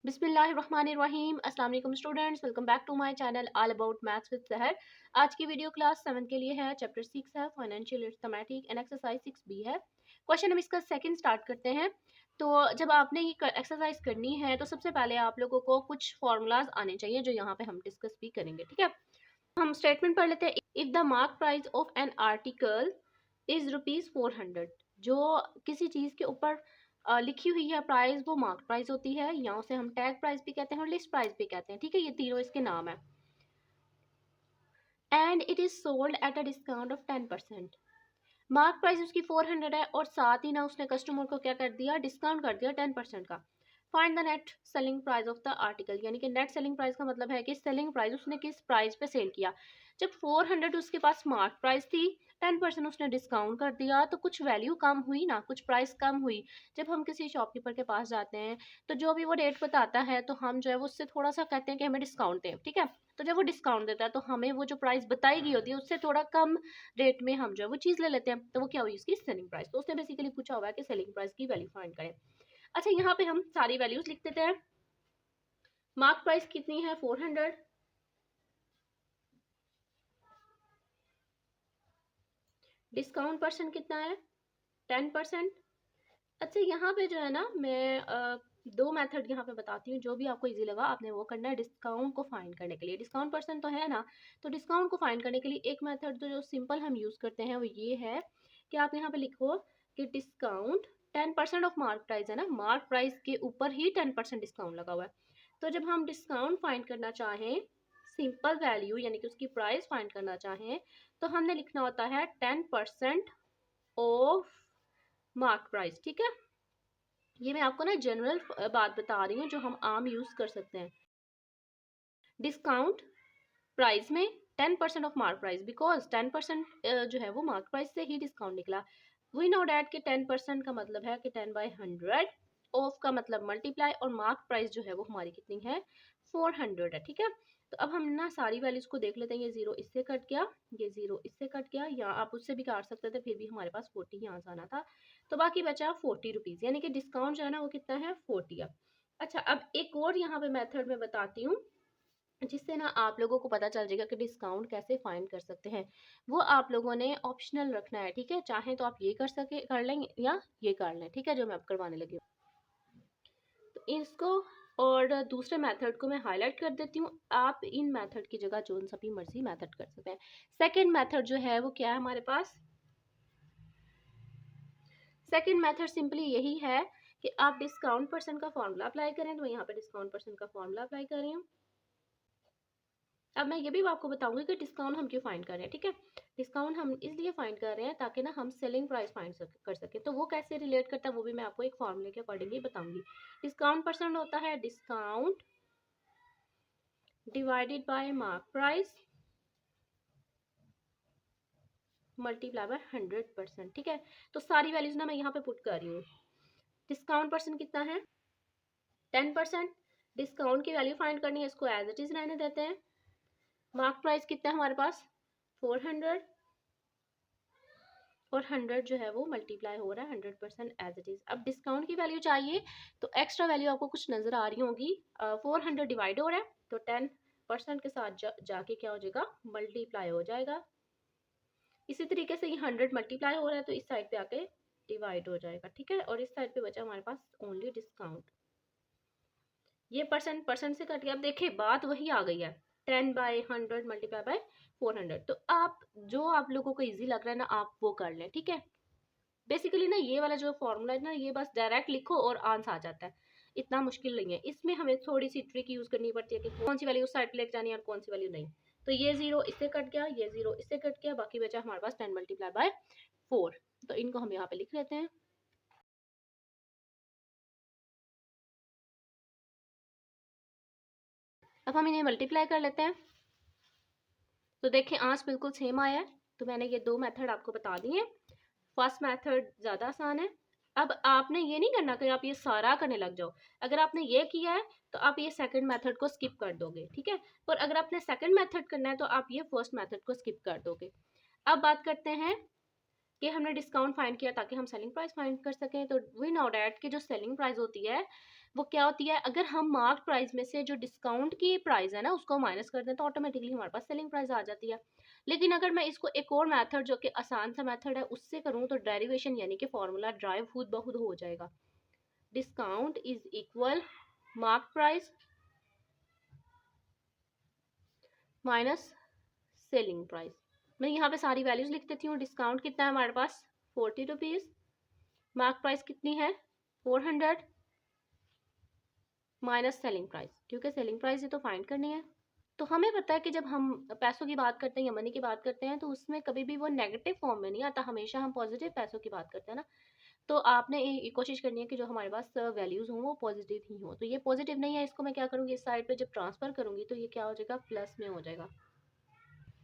बिस्मिल्लाहिर्रहमानिर्रहीम। अस्सलाम वालेकुम students, welcome back to my channel all about maths with Sahar. आज की वीडियो क्लास 7 के लिए है। चैप्टर 6 है financial arithmetic and exercise 6b है। क्वेश्चन हम इसका सेकंड स्टार्ट करते हैं। तो जब आपने ये एक्सरसाइज करनी है तो सबसे पहले आप लोगों को कुछ फार्मूलाज आने चाहिए जो यहाँ पे हम डिस्कस भी करेंगे। ठीक है, हम स्टेटमेंट पढ़ लेते हैं। If the mark price of an article is ₹400, जो किसी चीज़ के ऊपर लिखी हुई है प्राइस, वो मार्क प्राइस होती है, या उसे हम टैग प्राइस भी कहते हैं और लिस्ट प्राइस भी कहते हैं। ठीक है, ये तीनों इसके नाम है। And it is sold at a discount of 10%। Mark price उसकी 400 है और साथ ही ना उसने कस्टमर को क्या कर दिया, डिस्काउंट कर दिया 10% का। Find the net selling price of the article, यानी कि नेट सेलिंग प्राइस का मतलब है कि सेलिंग प्राइस उसने किस प्राइस पे सेल किया। जब 400 उसके पास मार्क प्राइस थी, 10% उसने डिस्काउंट कर दिया, तो कुछ वैल्यू कम हुई ना, कुछ प्राइस कम हुई। जब हम किसी शॉपकीपर के पास जाते हैं तो जो भी वो रेट बताता है तो हम जो है वो उससे थोड़ा सा कहते हैं कि हमें डिस्काउंट दें। ठीक है, तो जब वो डिस्काउंट देता है तो हमें वो जो प्राइस बताई गई होती है उससे थोड़ा कम रेट में हम जो है वो चीज़ ले लेते हैं। तो वो क्या हुई, उसकी सेलिंग प्राइस। तो उसने बेसिकली पूछा हुआ है कि सेलिंग प्राइस की वैल्यू फाइंड करें। अच्छा, यहाँ पे हम सारी वैल्यूज लिख देते हैं। मार्क प्राइस कितनी है, 400। डिस्काउंट परसेंट कितना है, 10%। अच्छा, यहाँ पे जो है ना मैं दो मेथड यहाँ पे बताती हूँ, जो भी आपको इजी लगा आपने वो करना है डिस्काउंट को फाइंड करने के लिए। डिस्काउंट परसेंट तो है ना, तो डिस्काउंट को फाइंड करने के लिए एक मेथड तो जो सिंपल हम यूज़ करते हैं वो ये है कि आप यहाँ पे लिखो कि डिस्काउंट 10% ऑफ मार्क प्राइस है ना, मार्क प्राइस के ऊपर ही 10% डिस्काउंट लगा हुआ है। तो जब हम डिस्काउंट फाइंड करना चाहें, सिंपल वैल्यू यानी कि उसकी प्राइस फाइंड करना चाहें, तो हमने लिखना होता है 10% ऑफ मार्क प्राइस। ठीक है, ये मैं आपको ना जनरल बात बता रही हूँ जो हम आम यूज कर सकते हैं। डिस्काउंट प्राइस में 10% ऑफ मार्क प्राइस, बिकॉज 10% जो है वो मार्क प्राइस से ही डिस्काउंट निकला। वी नो डैट कि 10% का मतलब है कि 10/100, ऑफ का मतलब मल्टीप्लाई, और मार्क प्राइस जो है वो हमारी कितनी है, 400 है। ठीक है, तो अब हम ना सारी वैल्यूज को देख लेते हैं। ये जीरो इससे कट गया, ये जीरो इससे कट गया, या आप उससे भी काट सकते थे, फिर भी हमारे पास 40 यहाँ से आना था। तो बाकी बचा 40 रुपीज़, यानी कि डिस्काउंट जो है ना वो कितना है, 40 है। अच्छा, अब एक और यहाँ पे मेथड में बताती हूँ जिससे ना आप लोगों को पता चल जाएगा कि डिस्काउंट कैसे फाइंड कर सकते हैं। वो आप लोगों ने ऑप्शनल रखना है। ठीक है, चाहे तो आप ये कर लें या ये कर लें। ठीक है, जो मैं अब करवाने लगी हूँ, तो इसको और दूसरे मेथड को मैं हाईलाइट कर देती हूँ। आप इन मेथड की जगह जो सा भी मर्जी मेथड कर सकते हैं। सेकेंड मेथड जो है वो क्या है हमारे पास, सेकेंड मेथड सिंपली यही है कि आप डिस्काउंट परसेंट का फॉर्मूला अप्लाई करें। तो मैं यहाँ पे डिस्काउंट परसेंट का फॉर्मूला अप्लाई कर रही हूँ। अब मैं ये भी आपको बताऊंगी कि डिस्काउंट हम क्यों फाइंड कर रहे हैं। ठीक है, डिस्काउंट हम इसलिए फाइंड कर रहे हैं ताकि ना हम सेलिंग प्राइस फाइंड कर सके। तो वो कैसे रिलेट करता है वो भी मैं आपको एक फॉर्मूले के अकॉर्डिंग ही बताऊंगी। डिस्काउंट परसेंट होता है discount divided by mark price multiply by 100%। ठीक है, तो सारी वैल्यूज ना मैं यहाँ पे पुट कर रही हूँ। डिस्काउंट परसेंट कितना है, 10%। डिस्काउंट की वैल्यू फाइंड करनी है, इसको एज इट इज रहने देते हैं। मार्क प्राइस कितना है हमारे पास, 400, और 100 जो है वो मल्टीप्लाई हो रहा है 100% एज इट इज। अब डिस्काउंट की वैल्यू चाहिए तो एक्स्ट्रा वैल्यू आपको कुछ नजर आ रही होगी। 400 डिवाइड हो रहा है तो 10% के साथ जाके क्या हो जाएगा, मल्टीप्लाई हो जाएगा। इसी तरीके से ये 100 मल्टीप्लाई हो रहा है तो इस साइड पे आके डिवाइड हो जाएगा। ठीक है, और इस साइड पे बचा हमारे पास ओनली डिस्काउंट। ये परसेंट परसेंट से कट गया। अब देखिए बात वही आ गई है, 10/100 मल्टीप्लाई बाय 400। तो आप जो आप लोगों को इजी लग रहा है ना आप वो कर लें। ठीक है, बेसिकली ना ये वाला जो फॉर्मूला है ना, ये बस डायरेक्ट लिखो और आंसर आ जाता है, इतना मुश्किल नहीं है। इसमें हमें थोड़ी सी ट्रिक यूज करनी पड़ती है कि कौन सी वैल्यू उस साइड पे लेके जानी है और कौन सी वैल्यू नहीं। तो ये जीरो इससे कट गया, ये जीरो इससे कट गया, बाकी बचा हमारे पास 10 मल्टीप्लाई बाय 4। तो इनको हम यहाँ पे लिख लेते हैं। अब हम इन्हें मल्टीप्लाई कर लेते हैं। तो देखिए आंसर बिल्कुल सेम आया है। तो मैंने ये दो मेथड आपको बता दिए। फर्स्ट मेथड ज़्यादा आसान है। अब आपने ये नहीं करना कि आप ये सारा करने लग जाओ। अगर आपने ये किया है तो आप ये सेकंड मेथड को स्किप कर दोगे। ठीक है, और अगर आपने सेकंड मेथड करना है तो आप ये फर्स्ट मेथड को स्किप कर दोगे। अब बात करते हैं कि हमने डिस्काउंट फाइंड किया ताकि हम सेलिंग प्राइस फाइंड कर सकें। तो वी नो डैट कि जो सेलिंग प्राइस होती है वो क्या होती है, अगर हम मार्क प्राइस में से जो डिस्काउंट की प्राइस है ना उसको माइनस कर दें तो ऑटोमेटिकली हमारे पास सेलिंग प्राइस आ जाती है। लेकिन अगर मैं इसको एक और मेथड जो कि आसान सा मेथड है उससे करूँ तो डेरिवेशन यानी कि फॉर्मूला ड्राइव खुद ब खुद हो जाएगा। Discount is equal mark price minus selling price. मैं यहाँ पे सारी वैल्यूज लिख देती हूँ। डिस्काउंट कितना है हमारे पास 40 रुपीज़, मार्क प्राइस कितनी है 400 माइनस सेलिंग प्राइस, क्योंकि सेलिंग प्राइस ही तो फाइंड करनी है। तो हमें पता है कि जब हम पैसों की बात करते हैं या मनी की बात करते हैं तो उसमें कभी भी वो नेगेटिव फॉर्म में नहीं आता, हमेशा हम पॉजिटिव पैसों की बात करते हैं ना। तो आपने ये कोशिश करनी है कि जो हमारे पास वैल्यूज हों वो पॉजिटिव ही हो। तो ये पॉजिटिव नहीं है, इसको मैं क्या करूँगी इस साइड पे जब ट्रांसफर करूँगी तो ये क्या हो जाएगा प्लस में हो जाएगा।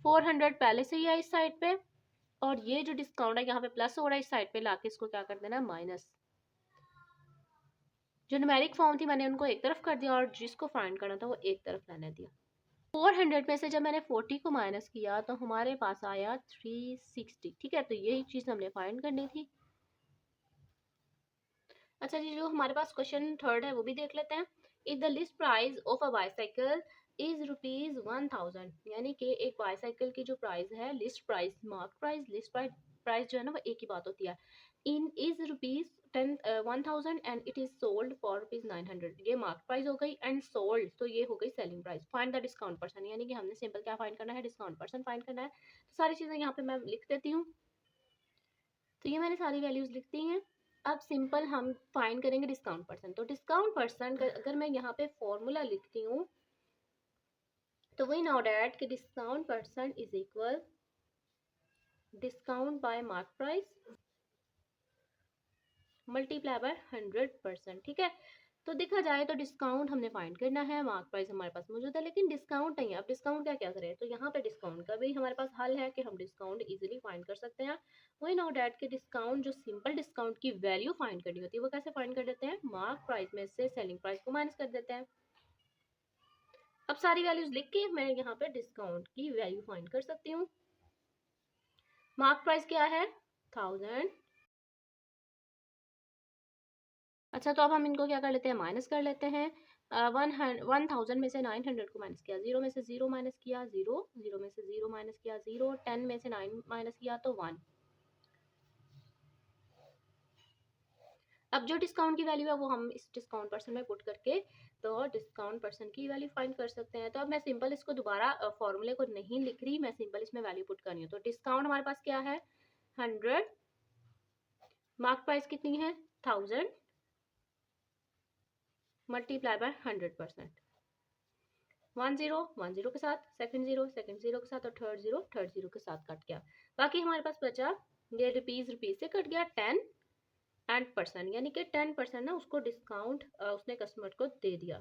400 पहले से ही है इस साइड पे, और ये जो डिस्काउंट है यहाँ पे प्लस हो रहा है, इस साइड पे लाके इसको क्या कर देना माइनस। जो न्यूमेरिक फॉर्म थी मैंने उनको एक तरफ कर दिया और जिसको फाइंड करना था वो एक तरफ रहने दिया। 400 में से जब मैंने 40 को माइनस किया तो हमारे पास आया 360। ठीक है, तो यही चीज़ हमने फाइंड करनी थी। अच्छा जी, जो हमारे पास क्वेश्चन थर्ड है वो भी देख लेते हैं। If the list price of a bicycle is ₹1000, यानी कि एक बाईसाइकिल की जो प्राइस है, list price mark price list price जो है ना वो एक ही बात होती है। In is ₹1000 and it is sold for ₹900। ये मार्क प्राइस हो गई एंड सोल्ड तो ये हो गई selling price. Find the discount percent, यानी कि हमने सिंपल क्या फाइंड करना है डिस्काउंट परसेंट फाइंड करना है। तो सारी चीज़ें यहाँ पे मैं लिख देती हूँ। तो ये मैंने सारी वैल्यूज लिख दी हैं। अब सिंपल हम फाइंड करेंगे डिस्काउंट परसेंट। तो डिस्काउंट परसेंट अगर मैं यहाँ पे फॉर्मूला लिखती हूँ तो वी नो डैट कि discount percent is equal discount bye mark price multiply by 100%। ठीक है, तो देखा जाए तो डिस्काउंट हमने फाइंड करना है, मार्क प्राइस हमारे पास मौजूद है लेकिन डिस्काउंट नहीं है। अब डिस्काउंट का क्या करें, तो यहाँ पे डिस्काउंट का भी हमारे पास हल है कि हम डिस्काउंट इजीली फाइंड कर सकते हैं। वी नो डैट कि डिस्काउंट जो सिंपल डिस्काउंट की वैल्यू फाइंड करनी होती है वो कैसे फाइंड कर देते हैं, मार्क प्राइस में से सेलिंग प्राइस को माइनस कर देते हैं। अब सारी वैल्यूज लिख के मैं यहाँ पे डिस्काउंट की वैल्यू फाइंड कर सकती हूँ। मार्क प्राइस क्या है 1000। अच्छा, तो अब हम इनको क्या कर लेते हैं माइनस कर लेते हैं। 1000 में से 900 को माइनस किया, 0 में से 0 माइनस किया 0, 0 में से 0 माइनस किया 0, 10 में से 9 माइनस किया तो 1। अब जो डिस्काउंट की वैल्यू है वो हम इस डिस्काउंट परसेंट में पुट करके तो डिस्काउंट परसेंट की वैल्यू फाइंड कर सकते हैं। तो अब मैं सिंपल इसको दोबारा फॉर्मूले को नहीं लिख रही, मैं सिंपल इसमें वैल्यू पुट करनी है। तो डिस्काउंट हमारे पास क्या है 100, मार्क प्राइस कितनी है 1000 मल्टीप्लाई बाय 100%। 10 के साथ, सेकंड जीरो के साथ और थर्ड जीरो के साथ कट गया। बाकी हमारे पास बचा ये रुपीज से कट गया 10 एंड परसेंट, यानी कि 10% ना उसको डिस्काउंट उसने कस्टमर को दे दिया।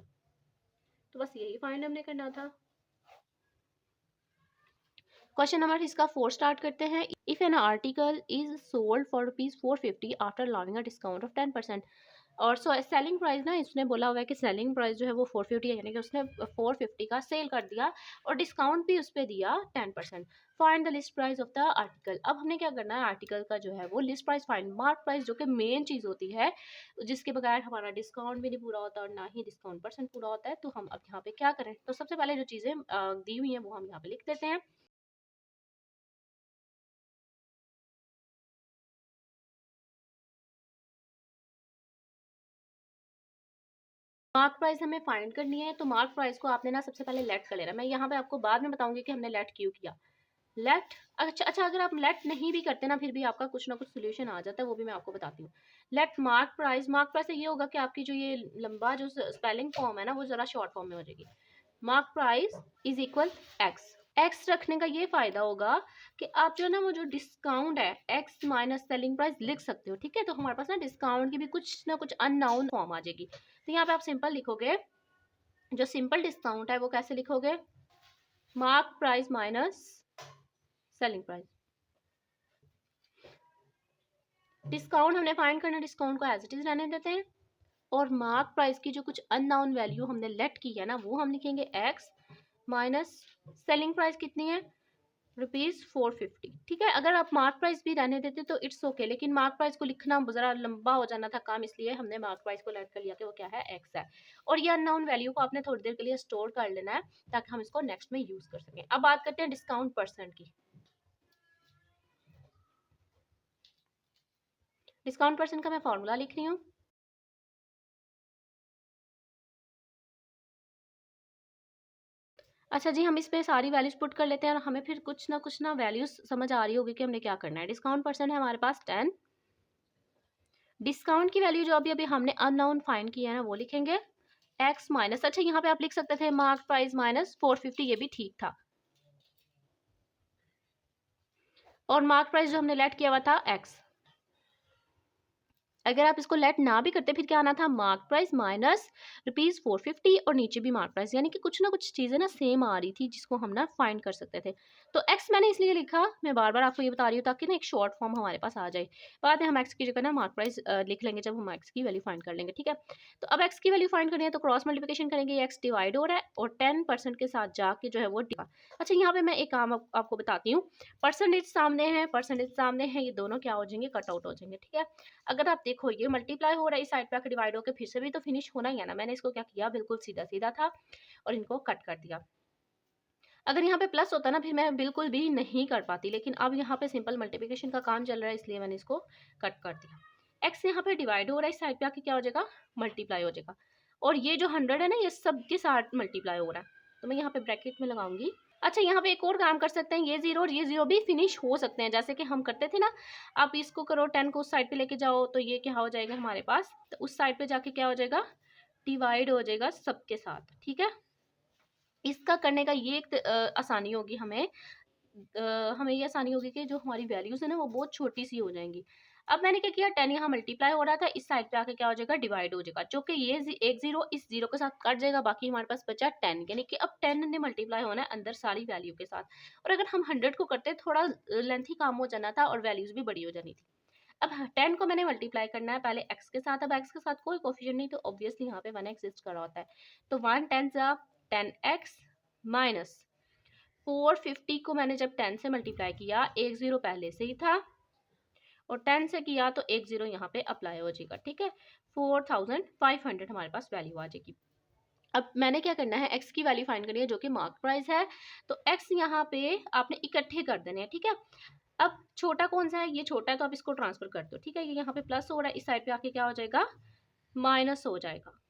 तो बस यही फाइंड हमने करना था। क्वेश्चन नंबर इसका 4 स्टार्ट करते हैं। If an article is sold for ₹450 after allowing a discount of 10%। और सो सेलिंग प्राइस ना इसने बोला हुआ है कि सेलिंग प्राइस जो है वो 450 है, यानी कि उसने 450 का सेल कर दिया और डिस्काउंट भी उस पर दिया 10%। Find the list price of the article. अब हमने क्या करना है आर्टिकल का जो है वो list price find, mark price जो कि मेन चीज़ होती है जिसके बगैर हमारा डिस्काउंट भी नहीं पूरा होता और ना ही डिस्काउंट परसेंट पूरा होता है। तो हम अब यहाँ पे क्या करें, तो सबसे पहले जो चीज़ें दी हुई हैं वो हम यहाँ पे लिख देते हैं। मार्क प्राइस हमें फाइंड करनी है, तो मार्क प्राइस को आपने ना सबसे पहले लेट कर लेना। मैं यहाँ पे आपको बाद में बताऊंगी कि हमने लेट क्यों किया। लेट अच्छा अगर आप लेट नहीं भी करते ना फिर भी आपका कुछ ना कुछ सोल्यूशन आ जाता है, वो भी मैं आपको बताती हूँ। लेट मार्क प्राइस से ये होगा कि आपकी जो ये लंबा जो स्पेलिंग फॉर्म है ना वो जरा शॉर्ट फॉर्म में हो जाएगी। Mark price is equal x. X रखने का ये फायदा होगा कि आप जो ना वो जो डिस्काउंट है एक्स माइनस सेलिंग प्राइस लिख सकते हो। ठीक है, तो हमारे पास ना डिस्काउंट की भी कुछ ना कुछ अननाउन फॉर्म आ जाएगी। तो यहाँ पे आप सिंपल लिखोगे, जो सिंपल डिस्काउंट है वो कैसे लिखोगे, mark price minus selling price. Discount हमने फाइंड करना, डिस्काउंट को एज इट इज रहने देते हैं और मार्क प्राइस की जो कुछ अननाउन वैल्यू हमने लेट की है ना वो हम लिखेंगे एक्स माइनस सेलिंग प्राइस कितनी है ₹450। ठीक है, अगर आप मार्क प्राइस भी रहने देते तो इट्स ओके, लेकिन मार्क प्राइस को लिखना ज़रा लंबा हो जाना था काम, इसलिए हमने मार्क प्राइस को लेट कर लिया कि वो क्या है, एक्स है। और ये अननोन वैल्यू को आपने थोड़ी देर के लिए स्टोर कर लेना है ताकि हम इसको नेक्स्ट में यूज कर सकें। अब बात करते हैं डिस्काउंट परसेंट की। डिस्काउंट परसेंट का मैं फॉर्मूला लिख रही हूँ। अच्छा जी, हम इस पे सारी वैल्यूज पुट कर लेते हैं और हमें फिर कुछ ना वैल्यूज समझ आ रही होगी कि हमने क्या करना है। डिस्काउंट परसेंट है हमारे पास 10। डिस्काउंट की वैल्यू जो अभी अभी हमने अननोन फाइंड किया है ना वो लिखेंगे एक्स माइनस, अच्छा यहाँ पे आप लिख सकते थे मार्क प्राइस माइनस 450, ये भी ठीक था। और मार्क प्राइस जो हमने लेट किया हुआ था एक्स। अगर आप इसको लेट ना भी करते फिर क्या आना था, मार्क प्राइस माइनस ₹450 और नीचे भी मार्क प्राइस, यानी कि कुछ ना कुछ चीज़ें ना सेम आ रही थी जिसको हम ना फाइंड कर सकते थे। तो एक्स मैंने इसलिए लिखा, मैं बार बार आपको ये बता रही हूँ ताकि ना एक शॉर्ट फॉर्म हमारे पास आ जाए। बाद में हम एक्स की जगह ना मार्क प्राइस लिख लेंगे जब हम एक्स की वैल्यू फाइंड कर लेंगे। ठीक है, तो अब एक्स की वैल्यू फाइंड करनी है तो क्रॉस मल्टीप्लिकेशन करेंगे, एक्स डिवाइड हो रहा है और 10% के साथ जाके जो है वो डिवाइड। अच्छा यहाँ पे मैं एक काम आपको बताती हूँ, परसेंटेज सामने है, परसेंटेज सामने है, ये दोनों क्या हो जाएंगे, कट आउट हो जाएंगे। ठीक है, अगर आप देखो ये मल्टीप्लाई हो रहा है इस साइड पे आके डिवाइड होकर फिर से भी तो फिनिश होना ही है ना। मैंने इसको क्या किया, बिल्कुल सीधा सीधा था और इनको कट कर दिया। अगर यहाँ पे प्लस होता ना फिर मैं बिल्कुल भी नहीं कर पाती, लेकिन अब यहाँ पे सिंपल मल्टीप्लिकेशन का काम चल रहा है इसलिए मैंने इसको कट कर दिया। एक्स यहाँ पे डिवाइड हो रहा है इस साइड पे आके क्या हो जाएगा, मल्टीप्लाई हो जाएगा। और ये जो 100 है ना ये सबके साथ मल्टीप्लाई हो रहा है, तो मैं यहाँ पे ब्रैकेट में लगाऊंगी। अच्छा यहाँ पे एक और काम कर सकते हैं, ये जीरो और ये जीरो भी फिनिश हो सकते हैं जैसे कि हम करते थे ना। आप इसको करो 10 को उस साइड पे लेके जाओ तो ये क्या हो जाएगा हमारे पास, तो उस साइड पे जाके क्या हो जाएगा, डिवाइड हो जाएगा सबके साथ। ठीक है, इसका करने का ये एक आसानी होगी हमें, हमें ये आसानी होगी कि जो हमारी वैल्यूज है ना वो बहुत छोटी सी हो जाएंगी। अब मैंने क्या किया, 10 यहाँ मल्टीप्लाई हो रहा था, इस साइड पे आके क्या हो जाएगा, डिवाइड हो जाएगा, जो कि ये एक जीरो इस जीरो के साथ कट जाएगा, बाकी हमारे पास बचा 10, यानी कि अब 10 ने मल्टीप्लाई होना है अंदर सारी वैल्यू के साथ। और अगर हम 100 को करते थोड़ा लेंथी काम हो जाना था और वैल्यूज भी बड़ी हो जानी थी। अब 10 को मैंने मल्टीप्लाई करना है पहले एक्स के साथ, अब एक्स के साथ कोई कोफिशिएंट नहीं तो ऑब्वियसली यहाँ पे 1 एग्जिस्ट कर रहा होता है, तो 1 10 10x माइनस 450 को मैंने जब 10 से मल्टीप्लाई किया, एक जीरो पहले से ही था और 10 से किया तो एक जीरो यहाँ पे अप्लाई हो जाएगा। ठीक है, 4500 हमारे पास वैल्यू आ जाएगी। अब मैंने क्या करना है, x की वैल्यू फाइंड करनी है जो कि मार्क प्राइस है, तो x यहाँ पे आपने इकट्ठे कर देने हैं। ठीक है, अब छोटा कौन सा है, ये छोटा है तो आप इसको ट्रांसफर कर दो। ठीक है, ये यहाँ पे प्लस हो रहा है, इस साइड पे आके क्या हो जाएगा, माइनस हो जाएगा।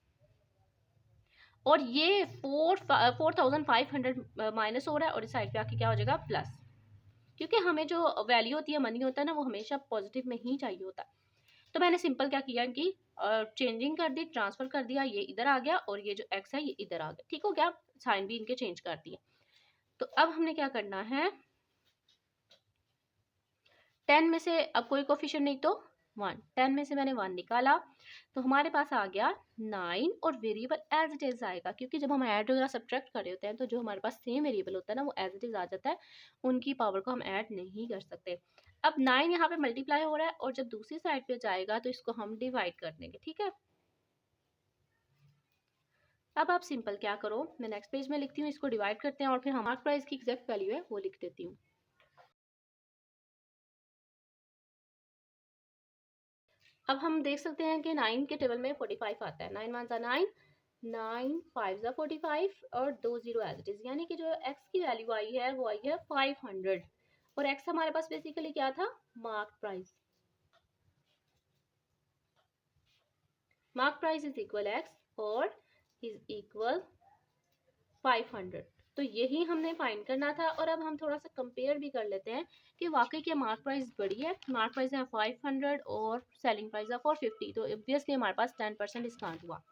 और ये 4500 माइनस हो रहा है और इस साइड पे आके क्या हो जाएगा, प्लस, क्योंकि हमें जो वैल्यू होती है मनी होता है ना वो हमेशा पॉजिटिव में ही चाहिए होता है। तो मैंने सिंपल क्या किया कि चेंजिंग कर दी, ट्रांसफर कर दिया, ये इधर आ गया और ये जो एक्स है ये इधर आ गया। ठीक हो गया, साइन भी इनके चेंज कर दिए। तो अब हमने क्या करना है, 10 में से अब कोई कोफिशिएंट नहीं तो 1, 10 में से मैंने 1 निकाला तो हमारे पास आ गया 9 और वेरिएबल एज इट इज आएगा, क्योंकि जब हम ऐड वगैरह सब्ट्रैक्ट कर रहे होते हैं तो जो हमारे पास सेम वेरिएबल होता है ना वो एज इट इज आ जाता है, उनकी पावर को हम ऐड नहीं कर सकते। अब 9 यहाँ पे मल्टीप्लाई हो रहा है और जब दूसरी साइड पे जाएगा तो इसको हम डिवाइड कर देंगे। ठीक है, अब आप सिंपल क्या करो, मैं नेक्स्ट पेज में लिखती हूँ, इसको डिवाइड करते हैं और फिर हमारे प्राइस की एग्जैक्ट वैल्यू है वो लिख देती हूँ। अब हम देख सकते हैं कि 9 के टेबल में 45 आता है, 9 वन ज़ा 9, 9 5 ज़ा 45 और 2 जीरो एज इट इज, यानी कि जो एक्स की वैल्यू आई है वो आई है 500 और एक्स हमारे पास बेसिकली क्या था, mark price. Mark price is equal x और इज इक्वल 500, तो यही हमने फाइंड करना था। और अब हम थोड़ा सा कंपेयर भी कर लेते हैं कि वाकई क्या मार्क प्राइस बड़ी है। मार्क प्राइस है 500 और सेलिंग प्राइस है 450, तो ऑब्वियसली हमारे पास 10% डिस्काउंट हुआ।